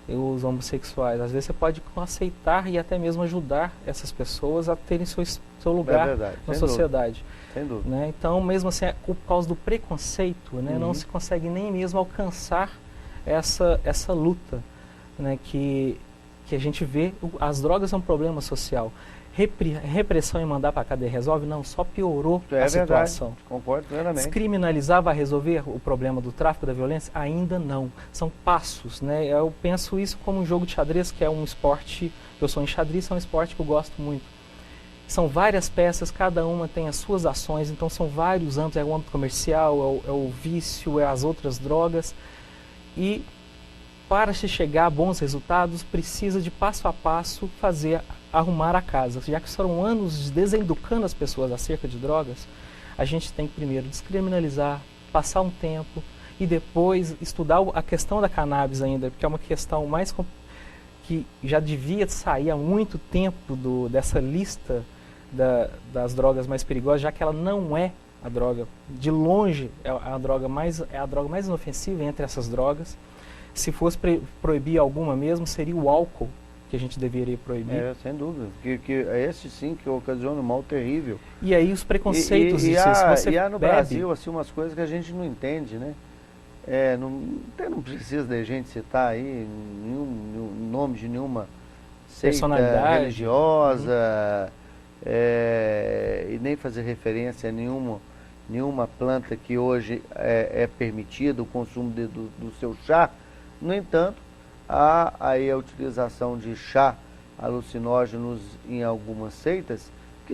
os homossexuais. Às vezes você pode aceitar e até mesmo ajudar essas pessoas a terem seu lugar na sociedade.
Sem dúvida.
Né? Então, mesmo assim, por causa do preconceito, né, não se consegue nem mesmo alcançar essa luta, né, que a gente vê. As drogas são um problema social. Repressão e mandar para a cadeia resolve? Não, só piorou a situação.
Verdade, concordo plenamente.
Descriminalizar vai resolver o problema do tráfico, da violência? Ainda não. São passos, né? Eu penso isso como um jogo de xadrez, que é um esporte, eu sou enxadrista, é um esporte que eu gosto muito. São várias peças, cada uma tem as suas ações, então são vários âmbitos, é o âmbito comercial, é o vício, é as outras drogas. E para se chegar a bons resultados, precisa de passo a passo arrumar a casa. Já que foram anos deseducando as pessoas acerca de drogas, a gente tem que primeiro descriminalizar, passar um tempo e depois estudar a questão da cannabis ainda, porque é uma questão que já devia sair há muito tempo dessa lista das drogas mais perigosas, já que ela não é a droga, de longe, é a droga mais inofensiva entre essas drogas. Se fosse proibir alguma mesmo, seria o álcool que a gente deveria proibir.
Sem dúvida. Que é esse sim que ocasiona um mal terrível.
E aí os preconceitos...
E há no Brasil assim, umas coisas que a gente não entende, né? Não precisa da gente citar aí nenhum nome de nenhuma seita religiosa, e nem fazer referência a nenhuma planta que hoje é permitida o consumo do seu chá. No entanto, há aí a utilização de chá alucinógenos em algumas seitas que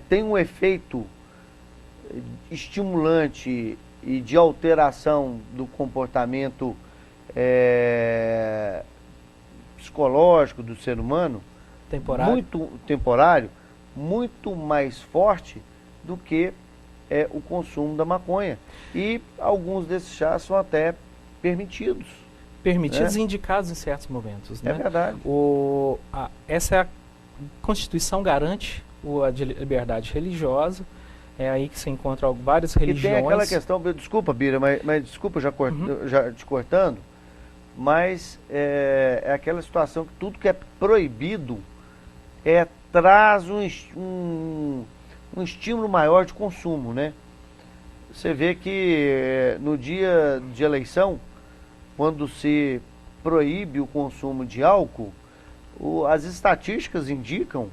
têm um efeito estimulante e de alteração do comportamento psicológico do ser humano, temporário, muito mais forte do que o consumo da maconha. E alguns desses chás são até permitidos.
Permitidos e indicados em certos momentos. Né?
É verdade.
Essa é a Constituição garante a liberdade religiosa. É aí que se encontram várias religiões.
E tem aquela questão, desculpa, Bira, mas desculpa já te cortando, mas é aquela situação que tudo que é proibido traz um estímulo maior de consumo, né? Você vê que no dia de eleição, quando se proíbe o consumo de álcool, as estatísticas indicam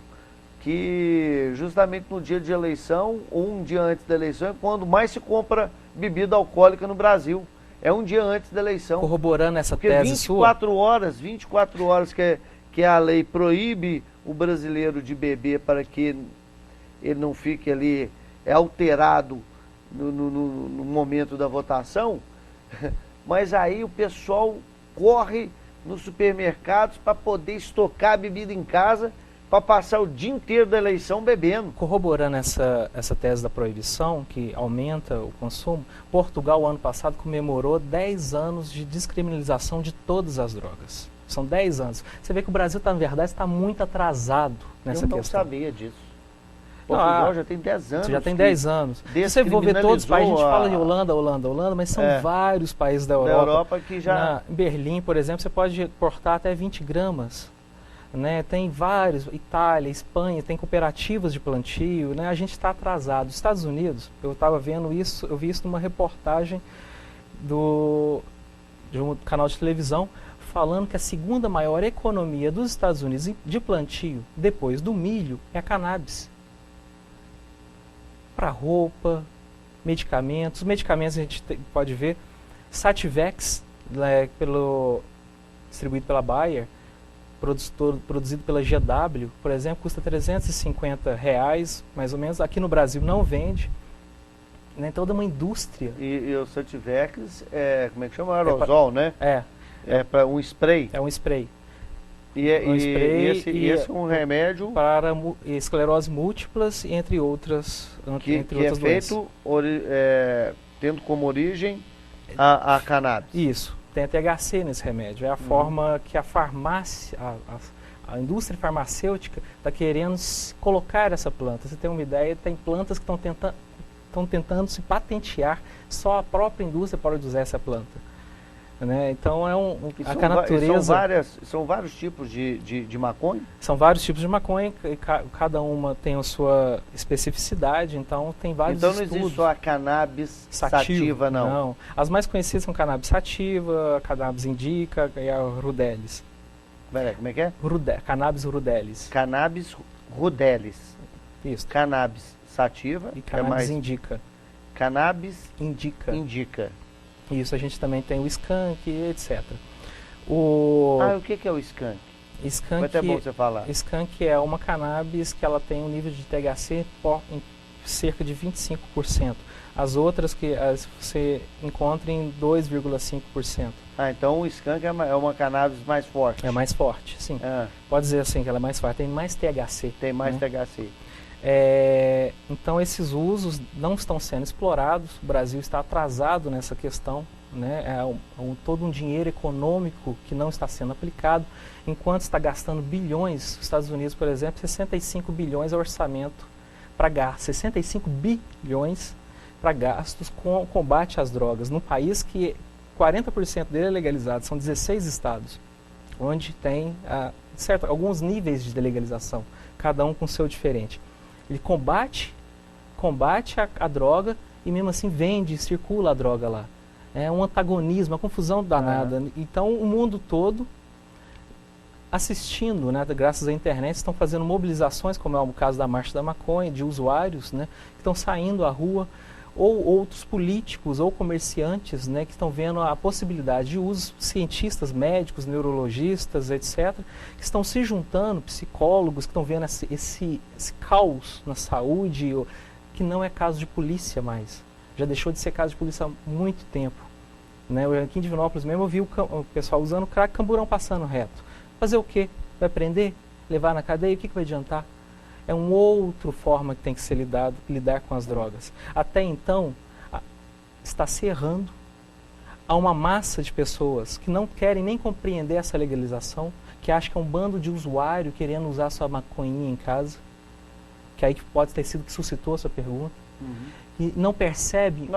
que justamente no dia de eleição, ou um dia antes da eleição, é quando mais se compra bebida alcoólica no Brasil. É um dia antes da eleição.
Corroborando essa tese
sua. 24 horas que a lei proíbe o brasileiro de beber para que ele não fique ali alterado no momento da votação, mas aí o pessoal corre nos supermercados para poder estocar a bebida em casa, para passar o dia inteiro da eleição bebendo.
Corroborando essa tese da proibição, que aumenta o consumo, Portugal, ano passado, comemorou 10 anos de descriminalização de todas as drogas. São 10 anos. Você vê que o Brasil, na verdade, está muito atrasado nessa questão.
Eu não sabia disso. Portugal já tem 10 anos.
Já tem 10 anos. Se você for ver todos os países, a gente fala de Holanda, mas são vários países da Europa.
Que já...
Em Berlim, por exemplo, você pode cortar até 20 gramas. Né? Tem vários, Itália, Espanha, tem cooperativas de plantio, né? A gente está atrasado. Os Estados Unidos, eu estava vendo isso, eu vi isso numa reportagem de um canal de televisão, falando que a segunda maior economia dos Estados Unidos de plantio, depois do milho, é a cannabis. Para roupa, medicamentos. Medicamentos a gente pode ver, Sativex, distribuído pela Bayer, produzido pela GW, por exemplo, custa R$350, mais ou menos. Aqui no Brasil não vende. Né? Toda uma indústria.
E o Sativex como é que chama? Aerosol, né? É para um spray.
É um spray.
Esse é um remédio
para esclerose múltiplas, entre outras
que
doenças.
É feito tendo como origem a cannabis.
Isso. Tem THC nesse remédio. É a forma que a farmácia, a indústria farmacêutica está querendo colocar essa planta. Você tem uma ideia, tem plantas que estão tentando se patentear, só a própria indústria pode usar essa planta. Né? Então a natureza...
São vários tipos de maconha?
São vários tipos de maconha, cada uma tem a sua especificidade, então tem vários estudos.
Então não existe só a cannabis sativa, não?
Não. As mais conhecidas são cannabis sativa, a cannabis indica e a rudelis.
Peraí, como é que é?
Cannabis rudelis.
Cannabis rudelis.
Isso.
Cannabis sativa.
E cannabis indica.
Cannabis
indica. Isso, a gente também tem o skunk, etc.
O que é o skunk?
Skunk,
foi até bom você falar.
Skunk é uma cannabis que ela tem um nível de THC em cerca de 25%. As outras que você encontra em 2,5%.
Então o skunk é uma cannabis mais forte.
É mais forte, sim. Pode dizer assim que ela é mais forte, tem mais THC.
Tem mais THC.
Então esses usos não estão sendo explorados, o Brasil está atrasado nessa questão, né? Todo um dinheiro econômico que não está sendo aplicado, enquanto está gastando bilhões. Os Estados Unidos, por exemplo, 65 bilhões é orçamento para gastos, 65 bilhões para gastos com combate às drogas, num país que 40% dele é legalizado, são 16 estados, onde tem alguns níveis de legalização, cada um com seu diferente. Ele combate a droga e mesmo assim vende, circula a droga lá. É um antagonismo, uma confusão danada. Então o mundo todo assistindo, né, graças à internet, estão fazendo mobilizações, como é o caso da Marcha da Maconha, de usuários, né, que estão saindo à rua, ou outros políticos ou comerciantes, né, que estão vendo a possibilidade de uso, cientistas, médicos, neurologistas, etc., que estão se juntando, psicólogos, que estão vendo esse caos na saúde, que não é caso de polícia mais. Já deixou de ser caso de polícia há muito tempo. Né? Aqui em Divinópolis mesmo eu vi o pessoal usando crack, camburão passando reto. Fazer o quê? Vai prender? Levar na cadeia? O que vai adiantar? É uma outra forma que tem que ser lidar com as drogas. Até então, está se errando. Há uma massa de pessoas que não querem nem compreender essa legalização, que acham que é um bando de usuário querendo usar sua maconhinha em casa, que aí pode ter sido que suscitou a sua pergunta, e não percebe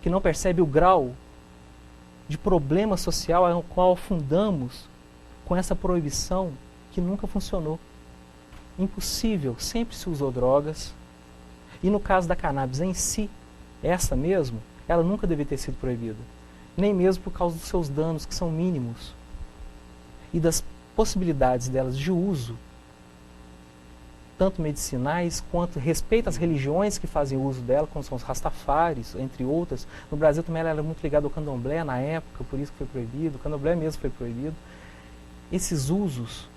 que não percebe o grau de problema social ao qual fundamos com essa proibição que nunca funcionou. Impossível, sempre se usou drogas. E no caso da cannabis em si, essa mesmo, ela nunca deveria ter sido proibida. Nem mesmo por causa dos seus danos, que são mínimos. E das possibilidades delas de uso, tanto medicinais, quanto respeito às religiões que fazem uso dela, como são os rastafares, entre outras. No Brasil também ela era muito ligada ao candomblé na época, por isso que foi proibido. O candomblé mesmo foi proibido. Esses usos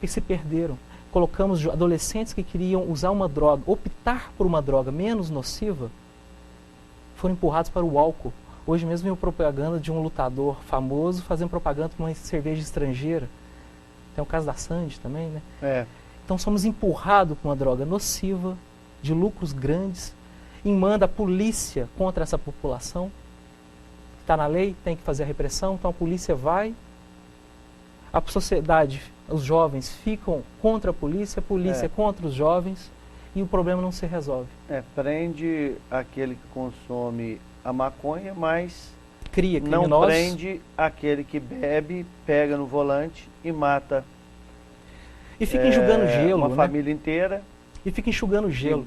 se perderam. Colocamos adolescentes que queriam usar uma droga, optar por uma droga menos nociva, foram empurrados para o álcool. Hoje mesmo vi uma propaganda de um lutador famoso fazendo propaganda para uma cerveja estrangeira. Tem o caso da Sandy também, né? Então somos empurrados para uma droga nociva, de lucros grandes, e manda a polícia contra essa população. Está na lei, tem que fazer a repressão, então a polícia vai, a sociedade, os jovens ficam contra a polícia contra os jovens, e o problema não se resolve.
Prende aquele que consome a maconha, mas
cria criminosos.
Não prende aquele que bebe, pega no volante e mata.
E fica enxugando gelo.
Uma família inteira.
E fica enxugando gelo.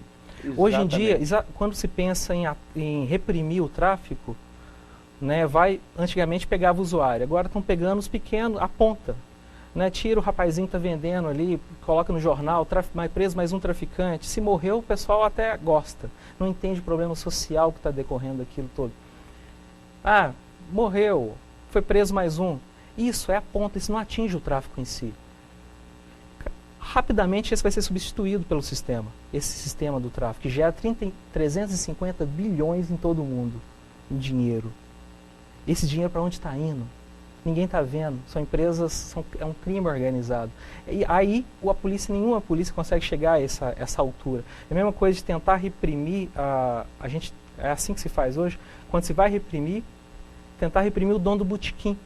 Hoje em dia, quando se pensa em reprimir o tráfico, né, antigamente pegava o usuário, agora estão pegando os pequenos, a ponta. Né, tira o rapazinho que está vendendo ali, coloca no jornal, preso mais um traficante. Se morreu, o pessoal até gosta. Não entende o problema social que está decorrendo aquilo todo. morreu, foi preso mais um. Isso é a ponta, isso não atinge o tráfico em si. Rapidamente esse vai ser substituído pelo sistema, esse sistema do tráfico, que gera 350 bilhões em todo o mundo, em dinheiro. Esse dinheiro para onde está indo? Ninguém está vendo, são empresas, é um crime organizado. E aí nenhuma polícia consegue chegar a essa altura. É a mesma coisa de tentar reprimir, é assim que se faz hoje, quando se vai reprimir, tentar reprimir o dono do botequim.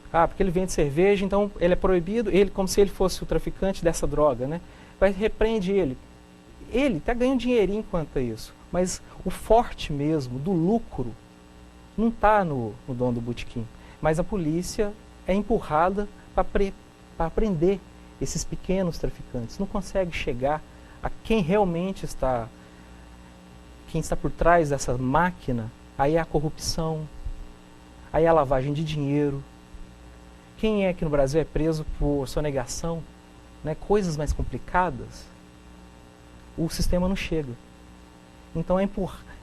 Porque ele vende cerveja, então ele é proibido, ele como se ele fosse o traficante dessa droga, né? Repreende ele. Ele até ganha um dinheirinho quanto a isso, mas o forte mesmo, do lucro, não está no dono do botequim. Mas a polícia é empurrada para prender esses pequenos traficantes. Não consegue chegar a quem realmente está, quem está por trás dessa máquina. Aí é a corrupção, aí é a lavagem de dinheiro. Quem é que no Brasil é preso por sonegação, né? Coisas mais complicadas, o sistema não chega. Então,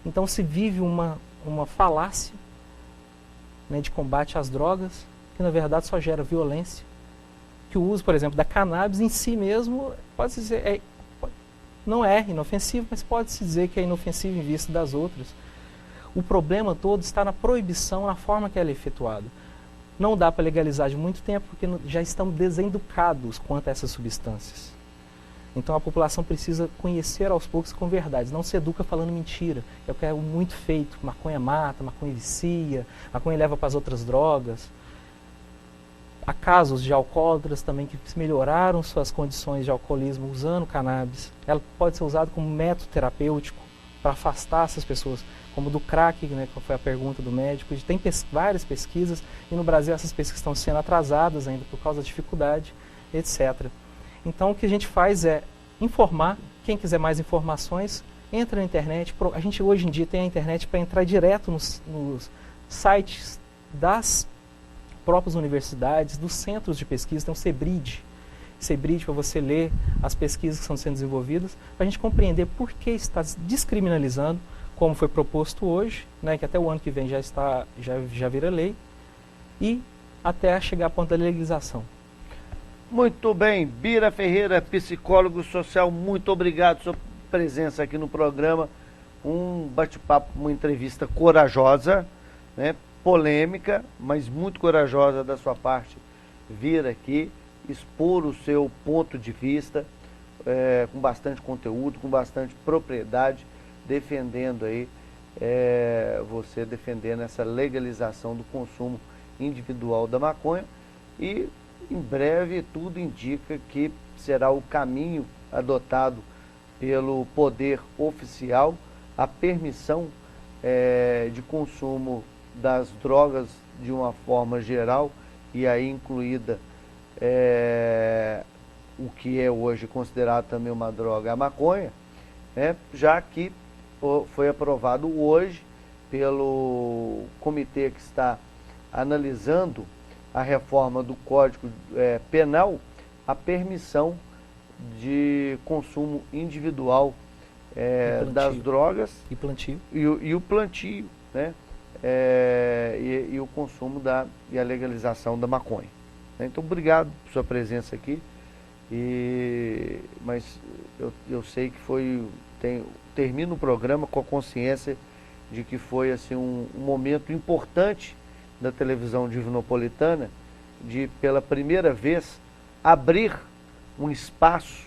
então se vive uma falácia, né, de combate às drogas, que na verdade só gera violência. Que o uso, por exemplo, da cannabis em si mesmo, pode-se dizer, não é inofensivo, mas pode-se dizer que é inofensivo em vista das outras. O problema todo está na proibição, na forma que ela é efetuada. Não dá para legalizar de muito tempo, porque já estão deseducados quanto a essas substâncias. Então a população precisa conhecer aos poucos com verdades, não se educa falando mentira. É o que é muito feito, maconha mata, maconha vicia, maconha leva para as outras drogas. Há casos de alcoólatras também que melhoraram suas condições de alcoolismo usando cannabis. Ela pode ser usada como método terapêutico para afastar essas pessoas, como do crack, né, que foi a pergunta do médico. Tem várias pesquisas, e no Brasil essas pesquisas estão sendo atrasadas ainda por causa da dificuldade, etc. Então o que a gente faz é informar. Quem quiser mais informações, entra na internet. A gente hoje em dia tem a internet para entrar direto nos sites das próprias universidades, dos centros de pesquisa. Tem o CEBRID para você ler as pesquisas que estão sendo desenvolvidas, para a gente compreender por que está descriminalizando, como foi proposto hoje, né, que até o ano que vem já vira lei, e até chegar a ponto da legalização.
Muito bem, Bira Ferreira, psicólogo social, muito obrigado pela sua presença aqui no programa. Um bate-papo, uma entrevista corajosa, né, polêmica, mas muito corajosa da sua parte, vir aqui, expor o seu ponto de vista, com bastante conteúdo, com bastante propriedade, defendendo aí, você defendendo essa legalização do consumo individual da maconha, e em breve tudo indica que será o caminho adotado pelo poder oficial, a permissão de consumo das drogas de uma forma geral, e aí incluída o que é hoje considerado também uma droga, a maconha, já que foi aprovado hoje pelo comitê que está analisando a reforma do Código Penal, a permissão de consumo individual das drogas
e plantio.
E o plantio, né? E o consumo e a legalização da maconha. Então, obrigado por sua presença aqui. Mas eu sei que termino o programa com a consciência de que foi assim, um momento importante da televisão divinopolitana, de pela primeira vez abrir um espaço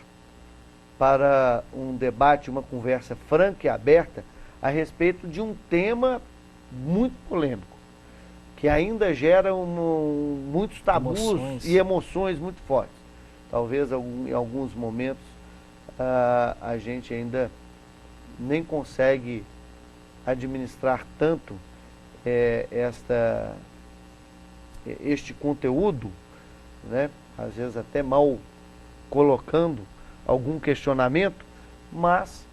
para um debate, uma conversa franca e aberta a respeito de um tema muito polêmico, que ainda gera muitos tabus e emoções muito fortes. Talvez em alguns momentos a gente ainda nem consegue administrar tanto este conteúdo, né? Às vezes até mal colocando algum questionamento, mas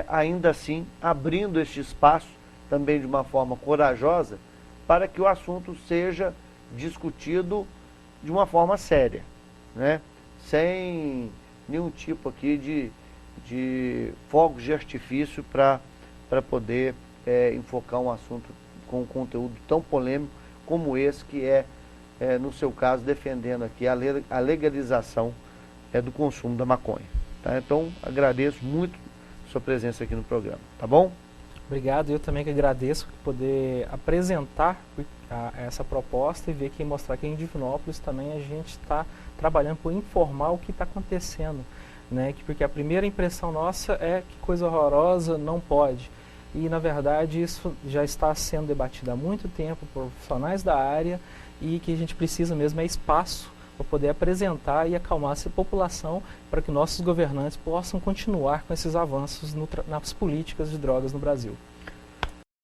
ainda assim abrindo este espaço também de uma forma corajosa para que o assunto seja discutido de uma forma séria, né? Sem nenhum tipo aqui de fogos de artifício para poder enfocar um assunto com um conteúdo tão polêmico como esse, que no seu caso, defendendo aqui a legalização do consumo da maconha. Tá? Então, agradeço muito a sua presença aqui no programa, tá bom?
Obrigado, eu também que agradeço poder apresentar essa proposta e ver que mostrar que em Divinópolis também a gente está trabalhando por informar o que está acontecendo, né? Porque a primeira impressão nossa é que coisa horrorosa, não pode. E na verdade isso já está sendo debatido há muito tempo por profissionais da área e que a gente precisa mesmo espaço para poder apresentar e acalmar essa população para que nossos governantes possam continuar com esses avanços nas políticas de drogas no Brasil.